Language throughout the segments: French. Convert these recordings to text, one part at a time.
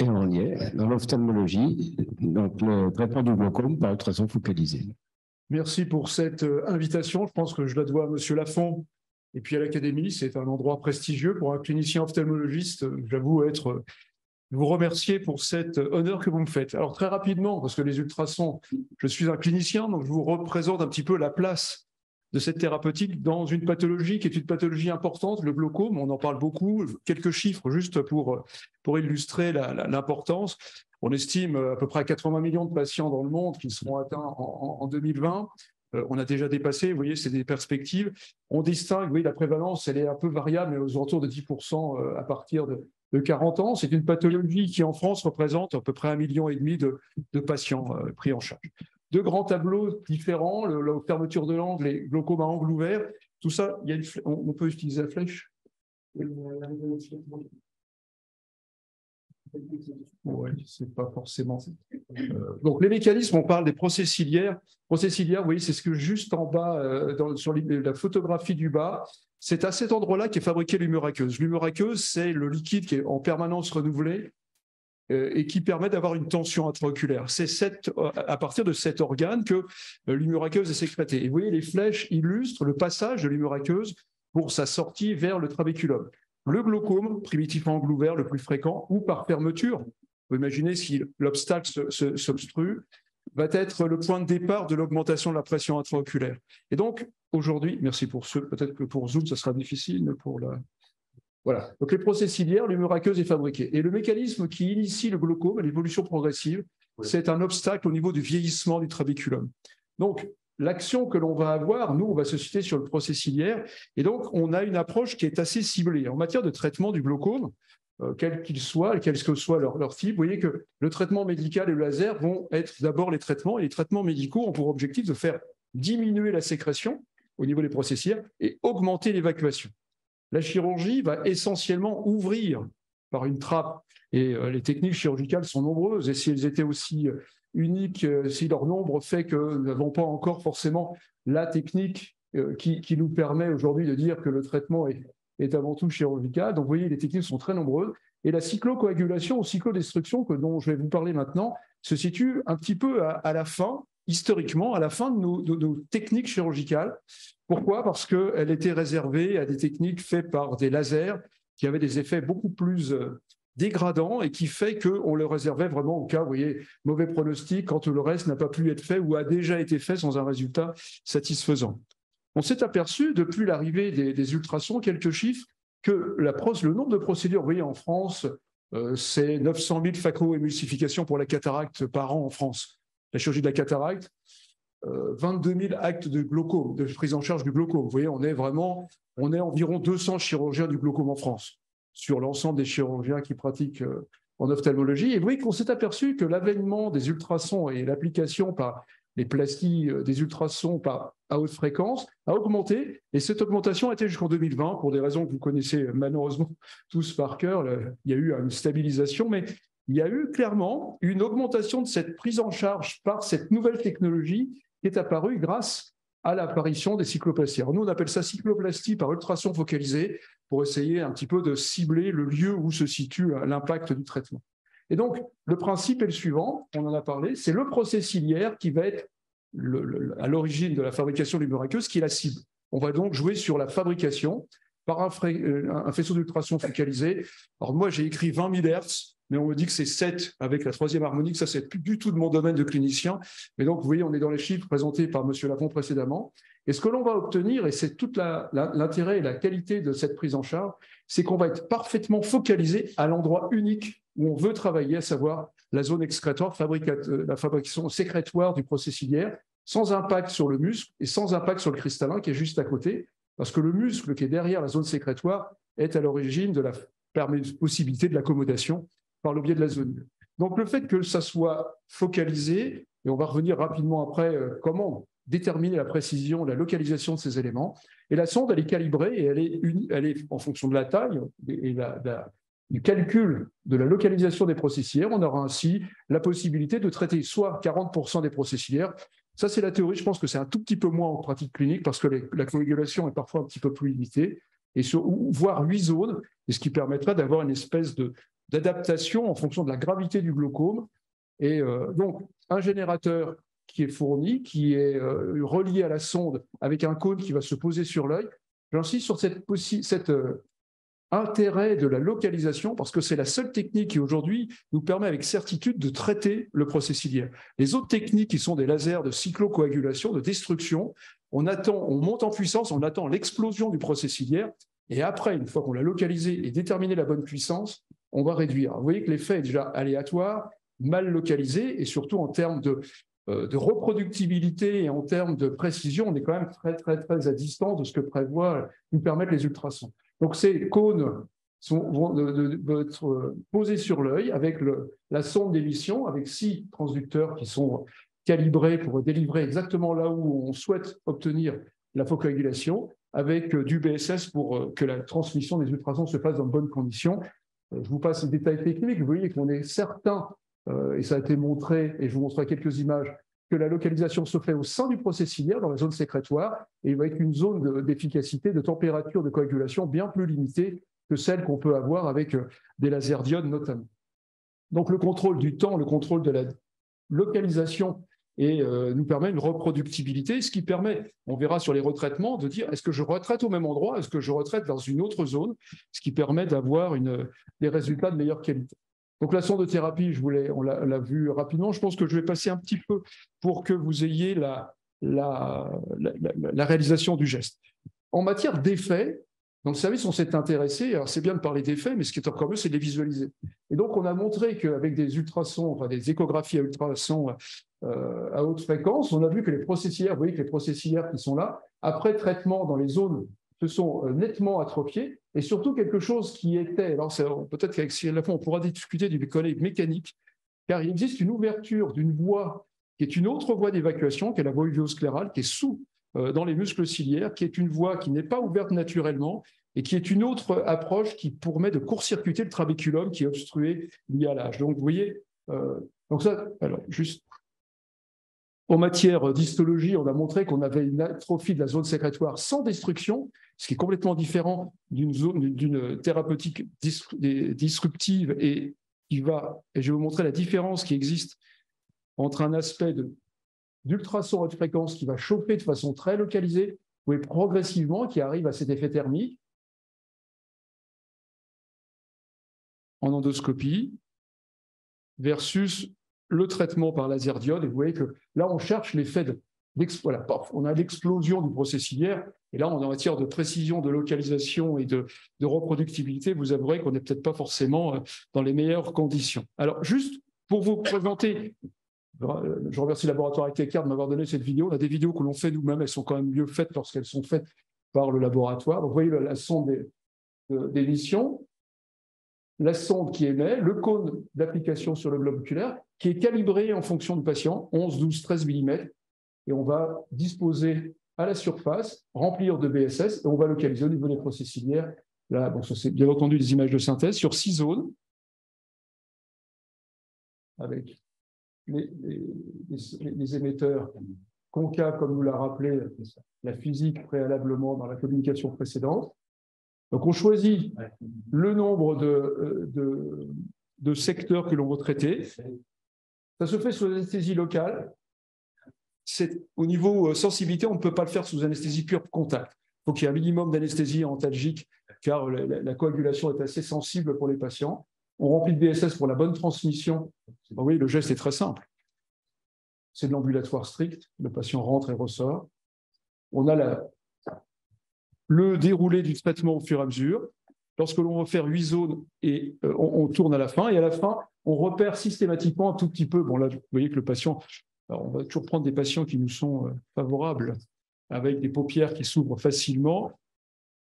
Et on y est, dans l'ophtalmologie, donc le traitement du glaucome par ultrason focalisé. Merci pour cette invitation. Je pense que je la dois à M. Lafont et puis à l'Académie. C'est un endroit prestigieux pour un clinicien ophtalmologiste. J'avoue vous remercier pour cet honneur que vous me faites. Alors très rapidement, parce que les ultrasons, je suis un clinicien, donc je vous représente un petit peu la place de cette thérapeutique dans une pathologie qui est une pathologie importante, le glaucome. On en parle beaucoup. Quelques chiffres juste pour illustrer l'importance. On estime à peu près 80 millions de patients dans le monde qui seront atteints en 2020. On a déjà dépassé, vous voyez, c'est des perspectives. On distingue, vous voyez, la prévalence, elle est un peu variable, mais aux alentours de 10% à partir de 40 ans. C'est une pathologie qui, en France, représente à peu près 1,5 million de patients pris en charge. Deux grands tableaux différents, la fermeture de l'angle, les glaucomes à angle ouvert. Tout ça, on peut utiliser la flèche. Oui, c'est pas forcément. Donc, les mécanismes, on parle des procès ciliaires. Procès ciliaires, vous voyez, c'est ce que juste en bas, sur la photographie du bas, c'est à cet endroit-là qu'est fabriquée l'humeur aqueuse. L'humeur aqueuse, c'est le liquide qui est en permanence renouvelé et qui permet d'avoir une tension intraoculaire. C'est à partir de cet organe que l'humeur aqueuse est sécrétée. Et vous voyez, les flèches illustrent le passage de l'humeur aqueuse pour sa sortie vers le trabéculum. Le glaucome, primitif angle ouvert le plus fréquent, ou par fermeture, vous imaginez si l'obstacle s'obstrue, va être le point de départ de l'augmentation de la pression intraoculaire. Et donc, aujourd'hui, merci pour ceux, peut-être que pour Zoom, ça sera difficile, mais pour la... Voilà. Donc, les procès ciliaires, l'humeur aqueuse est fabriquée. Et le mécanisme qui initie le glaucome, l'évolution progressive, c'est un obstacle au niveau du vieillissement du trabéculum. Donc, l'action que l'on va avoir, nous, on va se citer sur le procès ciliaire. Et donc, on a une approche qui est assez ciblée. En matière de traitement du glaucome, quel qu'il soit, quel que soit leur type, vous voyez que le traitement médical et le laser vont être d'abord les traitements. Et les traitements médicaux ont pour objectif de faire diminuer la sécrétion au niveau des procès ciliaires et augmenter l'évacuation. La chirurgie va essentiellement ouvrir par une trappe. Et les techniques chirurgicales sont nombreuses. Et si elles étaient aussi uniques, si leur nombre fait que nous n'avons pas encore forcément la technique qui nous permet aujourd'hui de dire que le traitement est avant tout chirurgical. Donc vous voyez, les techniques sont très nombreuses. Et la cyclocoagulation ou cyclodestruction, dont je vais vous parler maintenant, se situe un petit peu à la fin, historiquement, à la fin de nos techniques chirurgicales. Pourquoi? Parce qu'elle était réservée à des techniques faites par des lasers qui avaient des effets beaucoup plus dégradants et qui fait qu'on le réservait vraiment au cas, vous voyez, mauvais pronostic quand le reste n'a pas pu être fait ou a déjà été fait sans un résultat satisfaisant. On s'est aperçu, depuis l'arrivée des ultrasons, quelques chiffres, que le nombre de procédures, vous voyez, en France, c'est 900 000 phacoémulsifications pour la cataracte par an en France. La chirurgie de la cataracte, 22 000 actes de glaucome, de prise en charge du glaucome. Vous voyez, on est environ 200 chirurgiens du glaucome en France, sur l'ensemble des chirurgiens qui pratiquent en ophtalmologie. Et vous voyez qu'on s'est aperçu que l'avènement des ultrasons et l'application par les plasties des ultrasons à haute fréquence a augmenté. Et cette augmentation a été jusqu'en 2020, pour des raisons que vous connaissez malheureusement tous par cœur. Il y a eu une stabilisation, mais il y a eu clairement une augmentation de cette prise en charge par cette nouvelle technologie qui est apparue grâce à l'apparition des cycloplasties. Alors nous, on appelle ça cycloplastie par ultrason focalisé pour essayer un petit peu de cibler le lieu où se situe l'impact du traitement. Et donc, le principe est le suivant, on en a parlé, c'est le procès ciliaire qui va être à l'origine de la fabrication de l'humeur aqueuse, qui est la cible. On va donc jouer sur la fabrication par un faisceau d'ultrason focalisé. Alors moi, j'ai écrit 20 000 Hz, mais on me dit que c'est 7 avec la troisième harmonique. Ça, c'est plus du tout de mon domaine de clinicien. Mais donc, vous voyez, on est dans les chiffres présentés par M. Lafont précédemment. Et ce que l'on va obtenir, et c'est tout l'intérêt et la qualité de cette prise en charge, c'est qu'on va être parfaitement focalisé à l'endroit unique où on veut travailler, à savoir la zone excrétoire, la fabrication sécrétoire du procès ciliaire, sans impact sur le muscle et sans impact sur le cristallin qui est juste à côté, parce que le muscle qui est derrière la zone sécrétoire est à l'origine de la possibilité de l'accommodation par le biais de la zone. Donc le fait que ça soit focalisé, et on va revenir rapidement après comment déterminer la précision, la localisation de ces éléments, et la sonde, elle est calibrée et elle est en fonction de la taille et du calcul de la localisation des procès ciliaires. On aura ainsi la possibilité de traiter soit 40% des procès ciliaires. Ça, c'est la théorie. Je pense que c'est un tout petit peu moins en pratique clinique parce que la coagulation est parfois un petit peu plus limitée, voire 8 zones, et ce qui permettra d'avoir une espèce d'adaptation en fonction de la gravité du glaucome. Et donc, un générateur qui est fourni, qui est relié à la sonde avec un cône qui va se poser sur l'œil. J'insiste sur cet intérêt de la localisation parce que c'est la seule technique qui aujourd'hui nous permet avec certitude de traiter le procès ciliaire. Les autres techniques qui sont des lasers de cyclocoagulation, de destruction, on monte en puissance, on attend l'explosion du procès ciliaire et après, une fois qu'on l'a localisé et déterminé la bonne puissance, on va réduire. Vous voyez que l'effet est déjà aléatoire, mal localisé et surtout en termes de reproductibilité et en termes de précision, on est quand même très, très, très à distance de ce que nous permettent les ultrasons. Donc, ces cônes vont être posés sur l'œil avec la sonde d'émission, avec 6 transducteurs qui sont calibrés pour délivrer exactement là où on souhaite obtenir la phocoagulation, avec du BSS pour que la transmission des ultrasons se fasse dans de bonnes conditions. Je vous passe les détails techniques. Vous voyez qu'on est certain, et ça a été montré, et je vous montrerai quelques images, que la localisation se fait au sein du procès ciliaire, dans la zone sécrétoire, et avec une zone d'efficacité, de température de coagulation bien plus limitée que celle qu'on peut avoir avec des lasers diodes notamment. Donc le contrôle du temps, le contrôle de la localisation nous permet une reproductibilité, ce qui permet, on verra sur les retraitements, de dire est-ce que je retraite au même endroit, est-ce que je retraite dans une autre zone, ce qui permet d'avoir des résultats de meilleure qualité. Donc la sonde de thérapie, on l'a vu rapidement. Je pense que je vais passer un petit peu pour que vous ayez la réalisation du geste. En matière d'effets, dans le service, on s'est intéressé, alors c'est bien de parler d'effets, mais ce qui est encore mieux, c'est de les visualiser. Et donc on a montré qu'avec des ultrasons, enfin des échographies à ultrasons à haute fréquence, on a vu que les procès ciliaires, vous voyez que les procès ciliaires qui sont là, après traitement dans les zones se sont nettement atrophiés, et surtout quelque chose qui était, alors peut-être qu'avec Cyril Lafont, on pourra discuter du collègue mécanique, car il existe une ouverture d'une voie qui est une autre voie d'évacuation, qui est la voie uvéosclérale, qui est dans les muscles ciliaires, qui est une voie qui n'est pas ouverte naturellement, et qui est une autre approche qui permet de court-circuiter le trabéculum qui est obstrué lié à l'âge. Donc vous voyez, donc ça, alors juste... En matière d'histologie, on a montré qu'on avait une atrophie de la zone sécrétoire sans destruction, ce qui est complètement différent d'une thérapeutique disruptive et je vais vous montrer la différence qui existe entre un aspect d'ultrason haute fréquence qui va chauffer de façon très localisée, et progressivement qui arrive à cet effet thermique en endoscopie versus le traitement par laser diode, et vous voyez que là, on cherche l'effet voilà, on a l'explosion du procès ciliaire, et là, en matière de précision, de localisation et de reproductibilité, vous avouerez qu'on n'est peut-être pas forcément dans les meilleures conditions. Alors, juste pour vous présenter, je remercie le laboratoire Eckert de m'avoir donné cette vidéo. On a des vidéos que l'on fait nous-mêmes, elles sont quand même mieux faites lorsqu'elles sont faites par le laboratoire. Donc, vous voyez la sonde d'émission, la sonde qui émet, le cône d'application sur le globe oculaire, qui est calibré en fonction du patient, 11, 12, 13 mm, et on va disposer à la surface, remplir de BSS, et on va localiser au niveau des procès ciliaires. Là, bon, ça c'est bien entendu des images de synthèse sur 6 zones, avec les émetteurs concaves, comme nous l'a rappelé la physique préalablement dans la communication précédente. Donc, on choisit le nombre de secteurs que l'on veut traiter. Ça se fait sous anesthésie locale. Au niveau sensibilité, on ne peut pas le faire sous anesthésie pure contact. Il faut qu'il y ait un minimum d'anesthésie antalgique, car la coagulation est assez sensible pour les patients. On remplit le BSS pour la bonne transmission. Ben oui, le geste est très simple. C'est de l'ambulatoire strict. Le patient rentre et ressort. On a le déroulé du traitement au fur et à mesure. Lorsque l'on va faire 8 zones, et on tourne à la fin, et à la fin, on repère systématiquement un tout petit peu. Bon, là, vous voyez que le patient, alors on va toujours prendre des patients qui nous sont favorables, avec des paupières qui s'ouvrent facilement.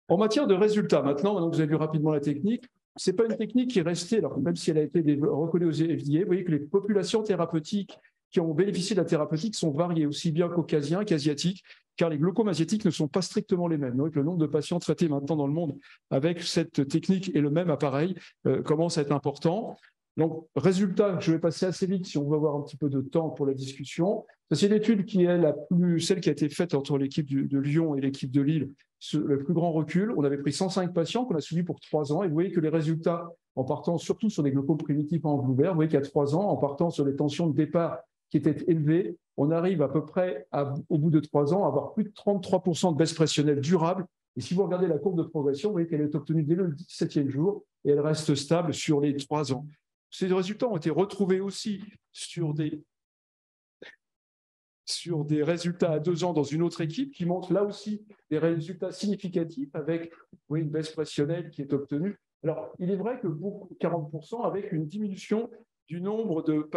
En matière de résultats, maintenant que vous avez vu rapidement la technique, ce n'est pas une technique qui est restée, alors même si elle a été reconnue aux FDA, vous voyez que les populations thérapeutiques qui ont bénéficié de la thérapeutique sont variées, aussi bien caucasiens qu'asiatiques, car les glaucomes asiatiques ne sont pas strictement les mêmes. Donc, le nombre de patients traités maintenant dans le monde avec cette technique et le même appareil commence à être important. Donc, résultat, je vais passer assez vite si on veut avoir un petit peu de temps pour la discussion. C'est l'étude qui est celle qui a été faite entre l'équipe de Lyon et l'équipe de Lille, le plus grand recul. On avait pris 105 patients qu'on a suivis pour 3 ans et vous voyez que les résultats, en partant surtout sur des glaucomes primitifs en angle ouvert, vous voyez qu'à 3 ans, en partant sur les tensions de départ qui étaient élevées, on arrive à peu près, au bout de 3 ans, à avoir plus de 33% de baisse pressionnelle durable. Et si vous regardez la courbe de progression, vous voyez qu'elle est obtenue dès le 17e jour et elle reste stable sur les 3 ans. Ces résultats ont été retrouvés aussi sur des résultats à 2 ans dans une autre équipe qui montre là aussi des résultats significatifs avec une baisse pressionnelle qui est obtenue. Alors, il est vrai que 40% avec une diminution du nombre de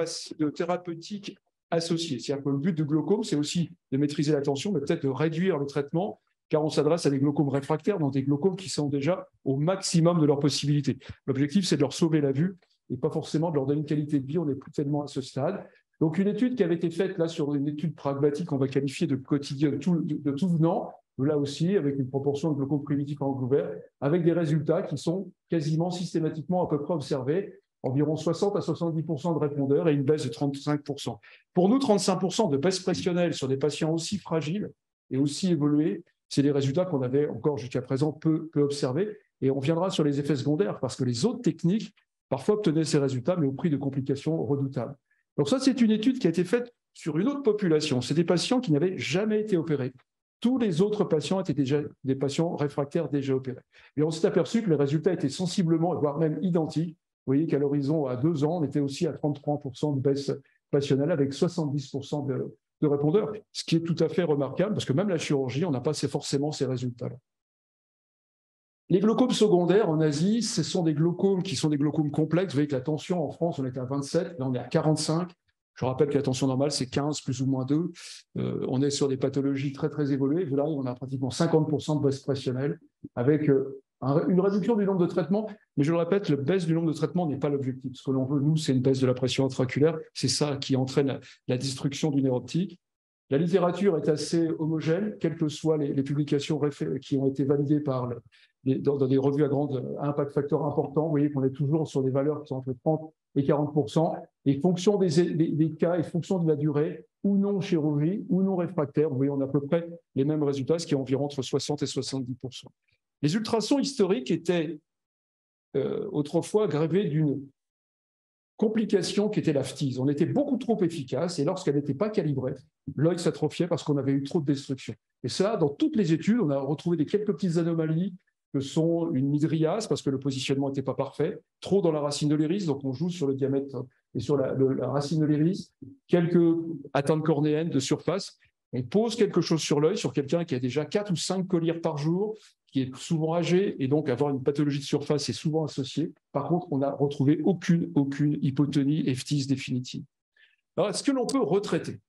thérapeutiques associées. C'est-à-dire que le but du glaucome, c'est aussi de maîtriser la tension, mais peut-être de réduire le traitement, car on s'adresse à des glaucomes réfractaires, dans des glaucomes qui sont déjà au maximum de leurs possibilités. L'objectif, c'est de leur sauver la vue et pas forcément de leur donner une qualité de vie. On n'est plus tellement à ce stade. Donc, une étude qui avait été faite là sur une étude pragmatique qu'on va qualifier de quotidien, de tout venant, là aussi, avec une proportion de glaucome primitif en angle ouvert, avec des résultats qui sont quasiment systématiquement à peu près observés, environ 60 à 70% de répondeurs et une baisse de 35%. Pour nous, 35% de baisse pressionnelle sur des patients aussi fragiles et aussi évolués, c'est des résultats qu'on avait encore jusqu'à présent peu observés. Et on viendra sur les effets secondaires parce que les autres techniques parfois obtenaient ces résultats, mais au prix de complications redoutables. Donc ça, c'est une étude qui a été faite sur une autre population. C'est des patients qui n'avaient jamais été opérés. Tous les autres patients étaient déjà des patients réfractaires déjà opérés. Et on s'est aperçu que les résultats étaient sensiblement, voire même identiques. Vous voyez qu'à l'horizon, à 2 ans, on était aussi à 33% de baisse passionnelle avec 70% de répondeurs, ce qui est tout à fait remarquable parce que même la chirurgie, on n'a pas forcément ces résultats-là. Les glaucomes secondaires en Asie, ce sont des glaucomes qui sont des glaucomes complexes. Vous voyez que la tension en France, on était à 27, là on est à 45. Je rappelle que la tension normale, c'est 15 plus ou moins 2. On est sur des pathologies très, très évoluées. Là, on a pratiquement 50% de baisse pressionnelle avec une réduction du nombre de traitements. Mais je le répète, la baisse du nombre de traitements n'est pas l'objectif. Ce que l'on veut, nous, c'est une baisse de la pression intraoculaire. C'est ça qui entraîne la destruction du nerf optique. La littérature est assez homogène, quelles que soient les publications qui ont été validées dans des revues à impact facteur important. Vous voyez qu'on est toujours sur des valeurs qui sont entre 30 et 40%. Et fonction des cas et fonction de la durée, ou non chirurgie, ou non réfractaire, vous voyez, on a à peu près les mêmes résultats, ce qui est environ entre 60 et 70%. Les ultrasons historiques étaient autrefois gravés d'une complication qui était la phtise. On était beaucoup trop efficace et lorsqu'elle n'était pas calibrée, l'œil s'atrophiait parce qu'on avait eu trop de destruction. Et ça, dans toutes les études, on a retrouvé quelques petites anomalies que sont une mydriase parce que le positionnement n'était pas parfait, trop dans la racine de l'iris, donc on joue sur le diamètre et sur la racine de l'iris, quelques atteintes cornéennes de surface. On pose quelque chose sur l'œil, sur quelqu'un qui a déjà 4 ou 5 collyres par jour, qui est souvent âgé, et donc avoir une pathologie de surface est souvent associée. Par contre, on n'a retrouvé aucune hypotonie et phtise définitive. Alors, est-ce que l'on peut retraiter?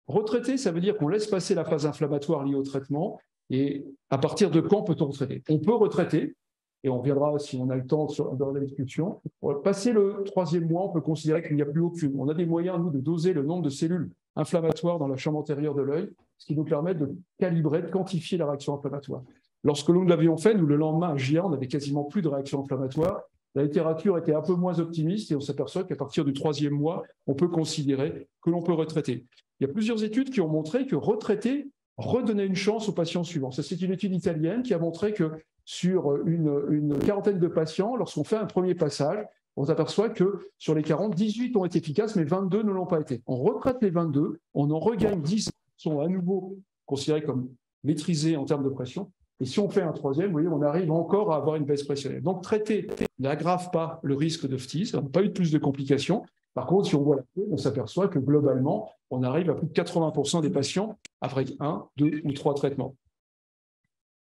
Retraiter, ça veut dire qu'on laisse passer la phase inflammatoire liée au traitement, et à partir de quand peut-on retraiter? On peut retraiter, et on reviendra si on a le temps dans la discussion. Passer le 3e mois, on peut considérer qu'il n'y a plus aucune. On a des moyens, nous, de doser le nombre de cellules inflammatoires dans la chambre antérieure de l'œil, ce qui nous permet de calibrer, de quantifier la réaction inflammatoire. Lorsque nous l'avions fait, nous, le lendemain, à JA, on n'avait quasiment plus de réaction inflammatoire. La littérature était un peu moins optimiste et on s'aperçoit qu'à partir du 3e mois, on peut considérer que l'on peut retraiter. Il y a plusieurs études qui ont montré que retraiter redonnait une chance aux patients suivants. Ça, c'est une étude italienne qui a montré que sur une quarantaine de patients, lorsqu'on fait un premier passage, on s'aperçoit que sur les 40, 18 ont été efficaces, mais 22 ne l'ont pas été. On retraite les 22, on en regagne 10 qui sont à nouveau considérés comme maîtrisés en termes de pression. Et si on fait un 3e, vous voyez, on arrive encore à avoir une baisse pressionnelle. Donc, traiter n'aggrave pas le risque de phtise, on n'a pas eu de plus de complications. Par contre, si on voit la courbe, on s'aperçoit que globalement, on arrive à plus de 80% des patients après 1, 2 ou 3 traitements.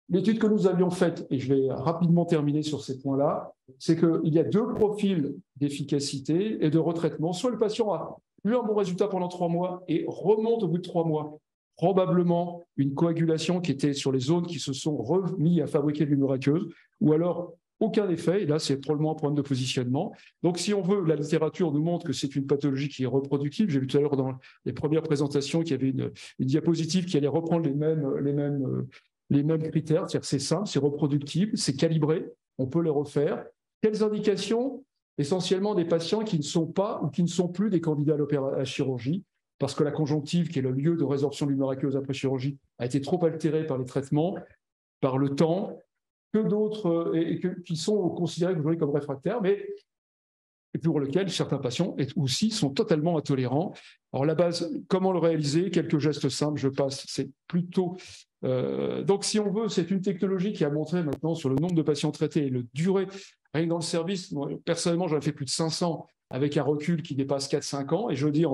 L'étude que nous avions faite, et je vais rapidement terminer sur ces points-là, c'est qu'il y a 2 profils d'efficacité et de retraitement. Soit le patient a eu un bon résultat pendant 3 mois et remonte au bout de 3 mois, probablement une coagulation qui était sur les zones qui se sont remis à fabriquer de l'humeur aqueuse, ou alors aucun effet, et là c'est probablement un problème de positionnement. Donc si on veut, la littérature nous montre que c'est une pathologie qui est reproductible. J'ai vu tout à l'heure dans les premières présentations qu'il y avait une diapositive qui allait reprendre les mêmes critères, c'est-à-dire c'est simple, c'est reproductible, c'est calibré, on peut les refaire. Quelles indications? essentiellement des patients qui ne sont pas ou qui ne sont plus des candidats à la chirurgie, parce que la conjonctive, qui est le lieu de résorption de l'humeur aqueuse après chirurgie, a été trop altérée par les traitements, par le temps, que d'autres qui sont considérés aujourd'hui comme réfractaires, mais pour lesquels certains patients aussi sont totalement intolérants. Alors la base, comment le réaliser? Quelques gestes simples, je passe, c'est plutôt... donc si on veut, c'est une technologie qui a montré maintenant sur le nombre de patients traités et le durée, rien que dans le service, moi, personnellement j'en ai fait plus de 500 avec un recul qui dépasse 4-5 ans, et je veux dire,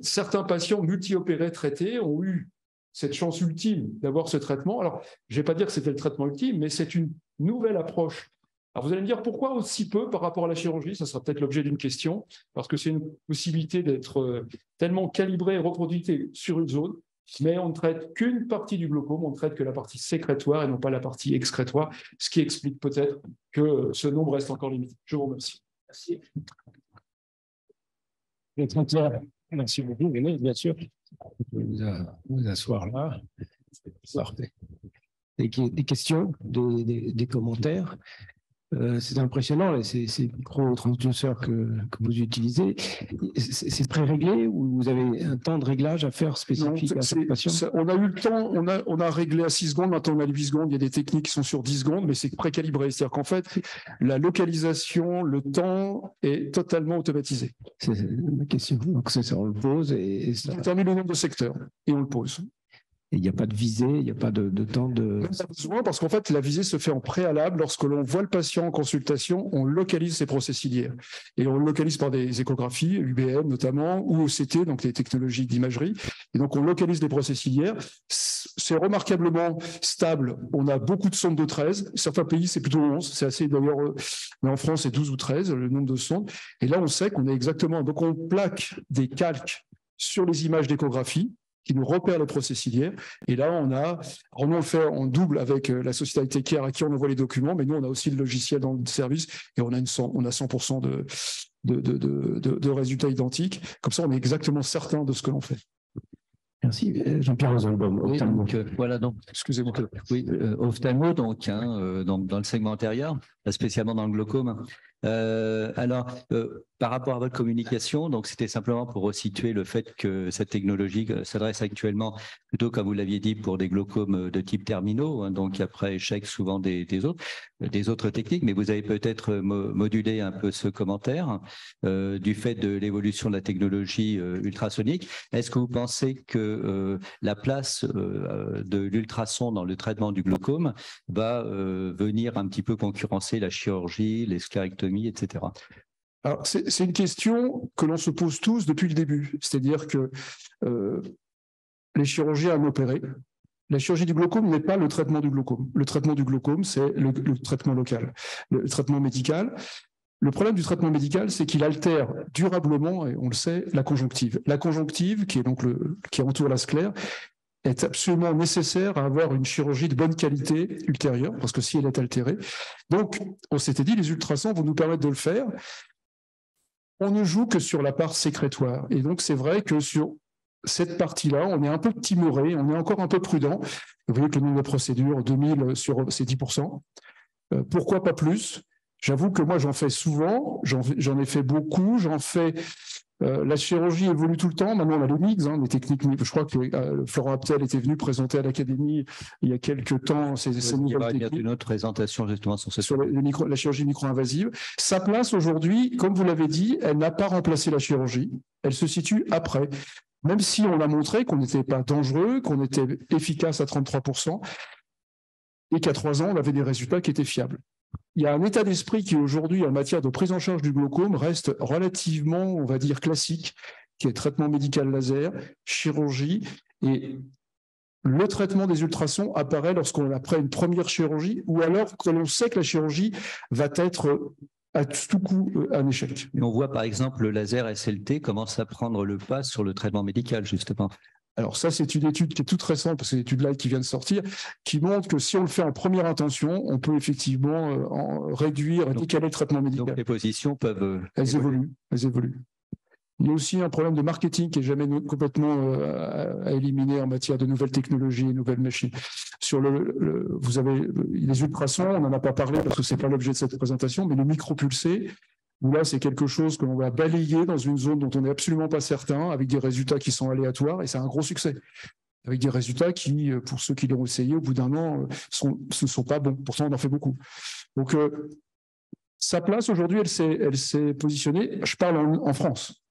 certains patients multi-opérés traités ont eu cette chance ultime d'avoir ce traitement. Alors, je ne vais pas dire que c'était le traitement ultime, mais c'est une nouvelle approche. Alors, vous allez me dire, pourquoi aussi peu par rapport à la chirurgie? Ça sera peut-être l'objet d'une question, parce que c'est une possibilité d'être tellement calibré et reproduite sur une zone, mais on ne traite qu'une partie du glaucome, on ne traite que la partie sécrétoire et non pas la partie excrétoire, ce qui explique peut-être que ce nombre reste encore limité. Je vous remercie. Merci. Merci beaucoup, René, bien sûr. Vous asseoir là. Parfait. Des questions, des commentaires? C'est impressionnant, ces micro-transduceurs que vous utilisez. C'est pré-réglé ou vous avez un temps de réglage à faire spécifique à chaque patient? On a eu le temps, on a réglé à 6 secondes, maintenant on a 8 secondes, il y a des techniques qui sont sur 10 secondes, mais c'est pré-calibré. C'est-à-dire qu'en fait, la localisation, le temps est totalement automatisé. C'est ma question. Donc ça, on le pose et ça... On termine le nombre de secteurs et on le pose. Il n'y a pas de visée, il n'y a pas de temps de... Pas besoin, parce qu'en fait, la visée se fait en préalable. Lorsque l'on voit le patient en consultation, on localise ses procès ciliaires. Et on le localise par des échographies, UBM notamment, ou OCT, donc les technologies d'imagerie. Et donc, on localise les procès ciliaires. C'est remarquablement stable. On a beaucoup de sondes de 13. Certains pays, c'est plutôt 11. C'est assez, d'ailleurs, mais en France, c'est 12 ou 13, le nombre de sondes. Et là, on sait qu'on est exactement... Donc, on plaque des calques sur les images d'échographie qui nous repère les procès ciliaires. Et là, on le fait en double avec la société Techcare à qui on envoie les documents, mais nous, on a aussi le logiciel dans le service et on a 100% de résultats identiques. Comme ça, on est exactement certain de ce que l'on fait. Merci. Jean-Pierre Rosenbaum, ophtalmo. Voilà, donc, excusez-moi. Oui, ophtalmo, donc, dans le segment antérieur, spécialement dans le glaucome. Par rapport à votre communication, donc c'était simplement pour resituer le fait que cette technologie s'adresse actuellement plutôt, comme vous l'aviez dit, pour des glaucomes de type terminaux, hein, donc après échec souvent des autres techniques, mais vous avez peut-être modulé un peu ce commentaire du fait de l'évolution de la technologie ultrasonique. Est-ce que vous pensez que la place de l'ultrason dans le traitement du glaucome va venir un petit peu concurrencer la chirurgie, les sclérectomies, etc. Alors, c'est une question que l'on se pose tous depuis le début. C'est-à-dire que les chirurgiens ont opéré. La chirurgie du glaucome n'est pas le traitement du glaucome. Le traitement du glaucome, c'est le traitement local, le traitement médical. Le problème du traitement médical, c'est qu'il altère durablement, et on le sait, la conjonctive. La conjonctive, qui est donc qui entoure la sclère, est absolument nécessaire à avoir une chirurgie de bonne qualité ultérieure, parce que si elle est altérée. Donc, on s'était dit, les ultrasons vont nous permettre de le faire. On ne joue que sur la part sécrétoire. Et donc, c'est vrai que sur cette partie-là, on est un peu timoré, on est encore un peu prudent. Vous voyez que le nombre de procédures, 2000 c'est 10%. Pourquoi pas plus? J'avoue que moi, j'en fais souvent, j'en ai fait beaucoup, j'en fais... la chirurgie évolue tout le temps. Maintenant, on a les MIGS, les techniques. Je crois que Florent Aptel était venu présenter à l'Académie il y a quelques temps ces nouvelles techniques. Il y a une autre présentation justement sur la chirurgie micro-invasive. Sa place aujourd'hui, comme vous l'avez dit, elle n'a pas remplacé la chirurgie. Elle se situe après. Même si on a montré qu'on n'était pas dangereux, qu'on était efficace à 33%, et qu'à 3 ans, on avait des résultats qui étaient fiables. Il y a un état d'esprit qui, aujourd'hui, en matière de prise en charge du glaucome, reste relativement, on va dire, classique, qui est traitement médical laser, chirurgie, et le traitement des ultrasons apparaît lorsqu'on a après une première chirurgie, ou alors que l'on sait que la chirurgie va être à tout coup un échec. Et on voit par exemple le laser SLT commence à prendre le pas sur le traitement médical, justement. Alors ça, c'est une étude qui est toute récente, parce que c'est l'étude là qui vient de sortir, qui montre que si on le fait en première intention, on peut effectivement réduire, décaler le traitement médical. Donc les positions peuvent... Elles évoluent. Il y a aussi un problème de marketing qui n'est jamais complètement à éliminer en matière de nouvelles technologies et nouvelles machines. Sur vous avez les ultrasons, on n'en a pas parlé parce que ce n'est pas l'objet de cette présentation, mais le micropulsé, où là, c'est quelque chose que l'on va balayer dans une zone dont on n'est absolument pas certain, avec des résultats qui sont aléatoires, et c'est un gros succès. Avec des résultats qui, pour ceux qui l'ont essayé, au bout d'un an, ne sont pas bons. Pourtant, on en fait beaucoup. Donc, sa place, aujourd'hui, elle s'est positionnée, je parle en France.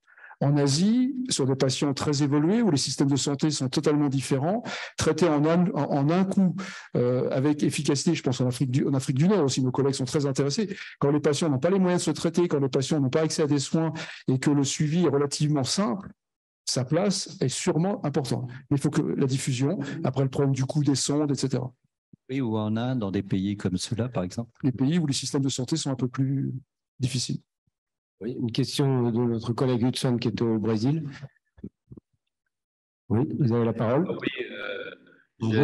En Asie, sur des patients très évolués, où les systèmes de santé sont totalement différents, traités en un coup, avec efficacité, je pense en Afrique du Nord aussi, nos collègues sont très intéressés. Quand les patients n'ont pas les moyens de se traiter, quand les patients n'ont pas accès à des soins et que le suivi est relativement simple, sa place est sûrement importante. Mais il faut que la diffusion, après le problème du coût des sondes, etc. Oui, ou en Inde, dans des pays comme ceux-là, par exemple. Les pays où les systèmes de santé sont un peu plus difficiles. Oui, une question de notre collègue Hudson qui est au Brésil. Oui, vous avez la parole. Oui,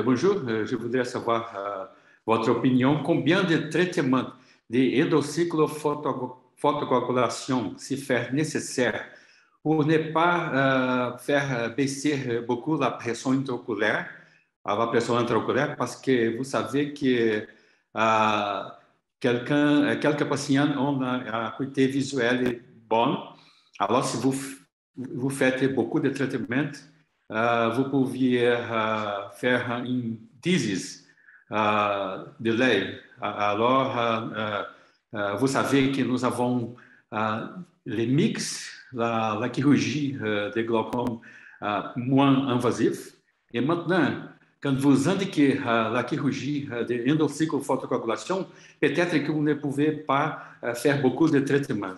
bonjour, je voudrais savoir votre opinion. Combien de traitements d'endocyclophotocoagulation se fait nécessaire pour ne pas faire baisser beaucoup la pression intraoculaire, parce que vous savez que quelques patients ont une acuité visuelle bonne. Alors, si vous faites beaucoup de traitements, vous pouviez faire une disease delay. Alors, vous savez que nous avons les mix, la chirurgie de glaucome moins invasif. Et maintenant, quand vous indiquez la chirurgie de endocyclophotocoagulation, peut-être que vous ne pouvez pas faire beaucoup de traitements.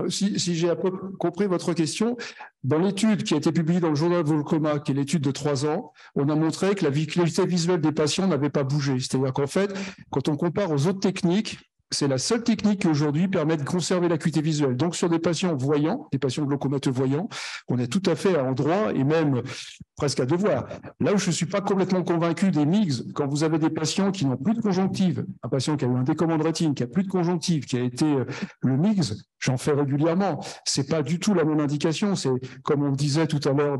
Si j'ai à peu compris votre question, dans l'étude qui a été publiée dans le journal Volcoma, qui est l'étude de 3 ans, on a montré que la qualité visuelle des patients n'avait pas bougé. C'est-à-dire qu'en fait, quand on compare aux autres techniques, c'est la seule technique qui aujourd'hui permet de conserver l'acuité visuelle. Donc sur des patients voyants, des patients glaucomateux voyants, on est tout à fait en droit et même presque à devoir. Là où je ne suis pas complètement convaincu des MIGS, quand vous avez des patients qui n'ont plus de conjonctive, un patient qui a eu un décommand de rétine, qui a plus de conjonctive, qui a été le MIGS, j'en fais régulièrement. C'est pas du tout la même indication. C'est comme on disait tout à l'heure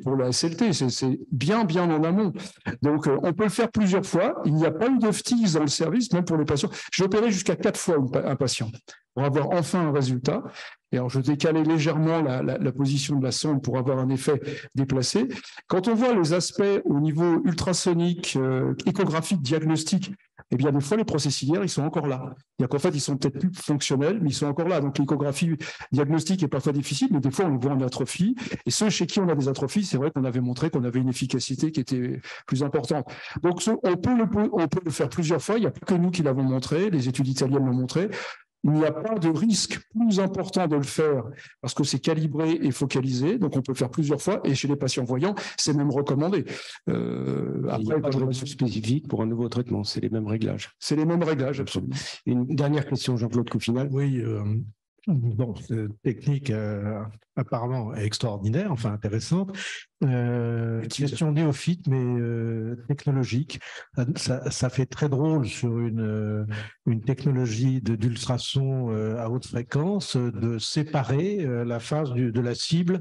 pour la SLT, c'est bien en amont. Donc on peut le faire plusieurs fois. Il n'y a pas eu de phthise dans le service, même pour les patients. J'ai opéré jusqu'à 4 fois un patient pour avoir enfin un résultat. Et alors, je décalais légèrement la position de la sonde pour avoir un effet déplacé. Quand on voit les aspects au niveau ultrasonique, échographique, diagnostique, eh bien, des fois, les procès ciliaires, ils sont encore là. C'est-à-dire qu'en fait, ils sont peut-être plus fonctionnels, mais ils sont encore là. Donc, l'échographie diagnostique est parfois difficile, mais des fois, on les voit en atrophie. Et ceux chez qui on a des atrophies, c'est vrai qu'on avait montré qu'on avait une efficacité qui était plus importante. Donc, on peut le faire plusieurs fois. Il n'y a pas que nous qui l'avons montré. Les études italiennes l'ont montré. Il n'y a pas de risque plus important de le faire parce que c'est calibré et focalisé, donc on peut le faire plusieurs fois, et chez les patients voyants, c'est même recommandé. Après, il n'y a pas de régulation spécifique pour un nouveau traitement, c'est les mêmes réglages. C'est les mêmes réglages, absolument. Une dernière question, Jean-Claude Couffinal. Oui, bon, technique apparemment extraordinaire, enfin intéressante. Question néophyte, mais technologique. Ça fait très drôle sur une technologie d'ultrason à haute fréquence de séparer la phase de la cible,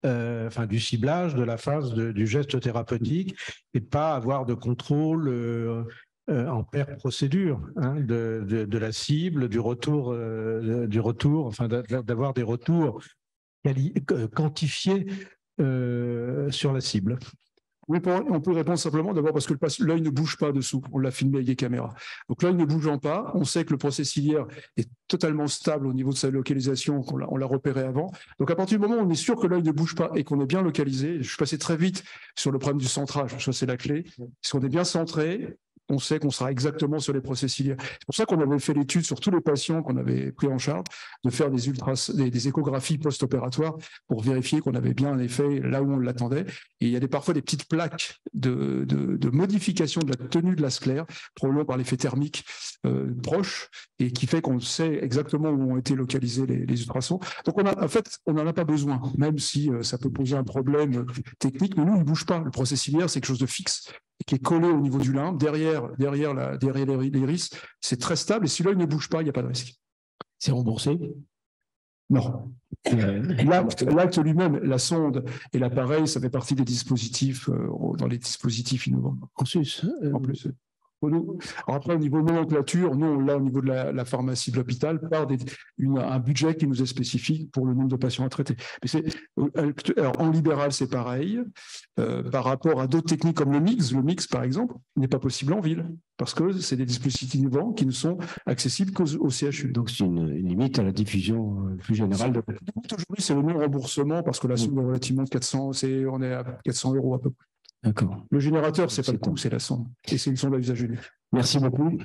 enfin du ciblage de la phase du geste thérapeutique, et pas avoir de contrôle en paire procédure, hein, de la cible, du retour, enfin d'avoir des retours quantifiés sur la cible. Oui, on peut répondre simplement d'abord parce que l'œil ne bouge pas dessous. On l'a filmé avec des caméras. Donc l'œil ne bougeant pas, on sait que le procès ciliaire est totalement stable au niveau de sa localisation, on l'a repéré avant. Donc à partir du moment où on est sûr que l'œil ne bouge pas et qu'on est bien localisé, je suis passé très vite sur le problème du centrage, ça c'est la clé. Si on est bien centré, on sait qu'on sera exactement sur les procès ciliaires. C'est pour ça qu'on avait fait l'étude sur tous les patients qu'on avait pris en charge, de faire des échographies post-opératoires pour vérifier qu'on avait bien un effet là où on l'attendait. Et il y a parfois des petites plaques de modification de la tenue de la sclère, probablement par l'effet thermique proche, et qui fait qu'on sait exactement où ont été localisés les ultrasons. Donc en fait, on n'en a pas besoin, même si ça peut poser un problème technique, mais nous, il ne bouge pas. Le procès ciliaire, c'est quelque chose de fixe, qui est collé au niveau du limbe, derrière l'iris, c'est très stable, et si l'œil ne bouge pas, il n'y a pas de risque. C'est remboursé? Non. L'acte lui-même, la sonde et l'appareil, ça fait partie des dispositifs, dans les dispositifs innovants. En plus. Alors après, au niveau nomenclature, nous, là, au niveau de la pharmacie de l'hôpital, par un budget qui nous est spécifique pour le nombre de patients à traiter. Mais alors, en libéral, c'est pareil. Par rapport à d'autres techniques comme le mix, par exemple, n'est pas possible en ville, parce que c'est des dispositifs innovants qui ne sont accessibles qu'au CHU. Donc, c'est une limite à la diffusion plus générale. Aujourd'hui, c'est le non-remboursement, parce que la somme est relativement de 400, on est à 400 € à peu près. D'accord. Le générateur, c'est pas le coût, c'est la sonde. Et c'est une sonde à usage unique. Merci beaucoup.